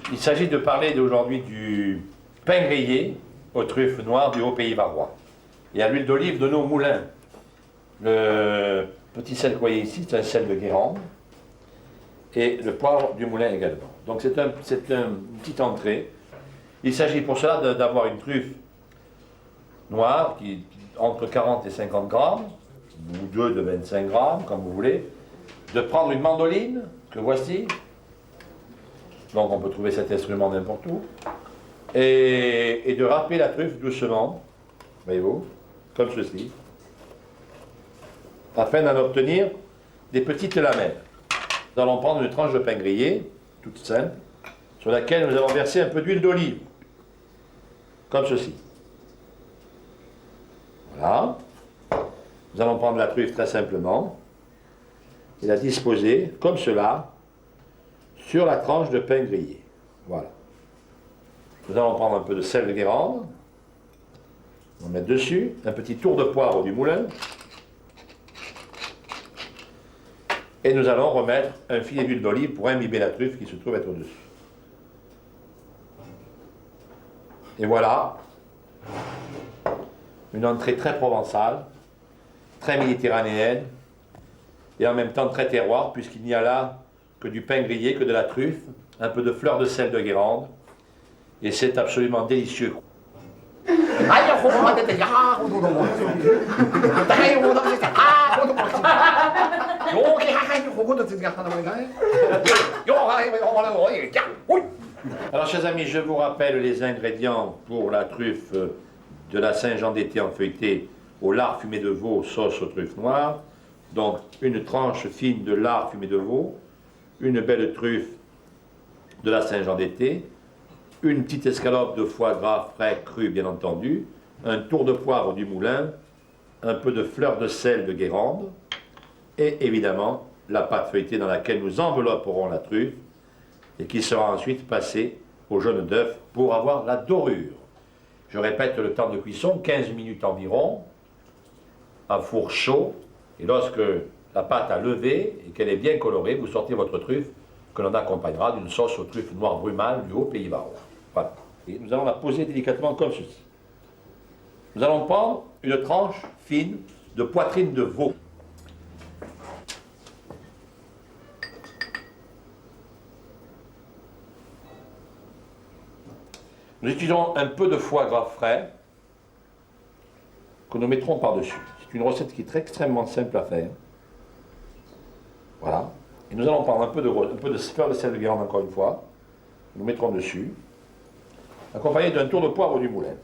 Il s'agit de parler aujourd'hui du pain grillé aux truffes noires du Haut-Pays varois et à l'huile d'olive de nos moulins. Le petit sel que vous voyez ici, c'est un sel de Guérande et le poivre du moulin également. Donc c'est une petite entrée. Il s'agit pour cela d'avoir une truffe noire qui entre 40 et 50 grammes, ou deux de 25 grammes, comme vous voulez, de prendre une mandoline, que voici. Donc on peut trouver cet instrument n'importe où. Et de râper la truffe doucement, voyez-vous, comme ceci, afin d'en obtenir des petites lamelles. Nous allons prendre une tranche de pain grillé, toute simple, sur laquelle nous allons verser un peu d'huile d'olive, comme ceci. Voilà. Nous allons prendre la truffe très simplement et la disposer, comme cela, sur la tranche de pain grillé. Voilà. Nous allons prendre un peu de sel de Guérande, on va mettre dessus, un petit tour de poivre du moulin, et nous allons remettre un filet d'huile d'olive pour imbiber la truffe qui se trouve être au-dessus. Et voilà, une entrée très provençale, très méditerranéenne, et en même temps très terroir, puisqu'il n'y a là que du pain grillé, que de la truffe, un peu de fleur de sel de Guérande, et c'est absolument délicieux. Alors chers amis, je vous rappelle les ingrédients pour la truffe de la Saint-Jean d'été en feuilleté au lard fumé de veau, sauce aux truffes noires. Donc une tranche fine de lard fumé de veau, une belle truffe de la Saint-Jean d'été, une petite escalope de foie gras frais cru bien entendu, un tour de poivre du moulin, un peu de fleur de sel de Guérande et évidemment la pâte feuilletée dans laquelle nous envelopperons la truffe et qui sera ensuite passée au jaune d'œuf pour avoir la dorure. Je répète le temps de cuisson, 15 minutes environ, à four chaud, et lorsque la pâte a levé et qu'elle est bien colorée, vous sortez votre truffe que l'on accompagnera d'une sauce aux truffes noires brumales du Haut-Pays varois. Voilà. Et nous allons la poser délicatement comme ceci. Nous allons prendre une tranche fine de poitrine de veau. Nous utilisons un peu de foie gras frais que nous mettrons par-dessus. C'est une recette qui est extrêmement simple à faire. Voilà. Et nous allons prendre un peu de fleur de sel de Guérande encore une fois. Nous mettrons dessus, accompagné d'un tour de poivre du moulin.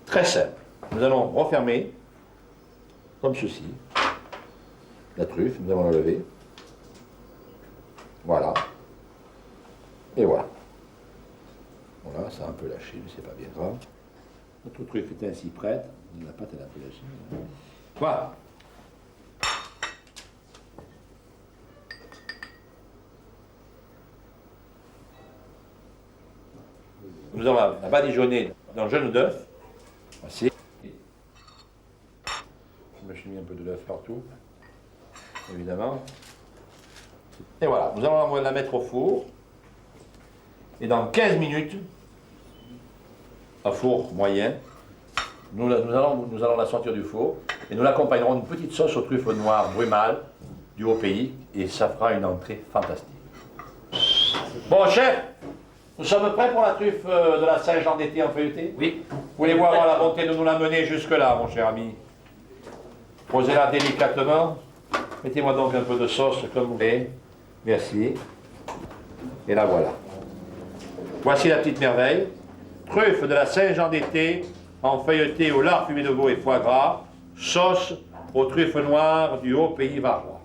Très simple. Nous allons refermer, comme ceci, la truffe, nous allons la lever. Voilà. Et voilà. Voilà, ça a un peu lâché, mais c'est pas bien grave. Notre truffe est ainsi prête. La pâte, elle a un peu lâché. Voilà. Nous allons la badigeonner dans le jaune d'œuf. Voici. Je me suis mis un peu de l'œuf partout, évidemment. Et voilà, nous allons la mettre au four. Et dans 15 minutes, à four moyen, nous allons la sortir du four et nous l'accompagnerons d'une petite sauce aux truffes noires brumales du Haut-Pays et ça fera une entrée fantastique. Bon chef, nous sommes prêts pour la truffe de la Saint-Jean d'été en feuilleté? Oui. Voulez-vous avoir la bonté de nous la mener jusque-là, mon cher ami? Posez-la délicatement. Mettez-moi donc un peu de sauce comme vous voulez. Merci. Et la voilà. Voici la petite merveille. Truffe de la Saint-Jean d'été en feuilleté au lard fumé de veau et foie gras. Sauce aux truffes noires du Haut-Pays varois.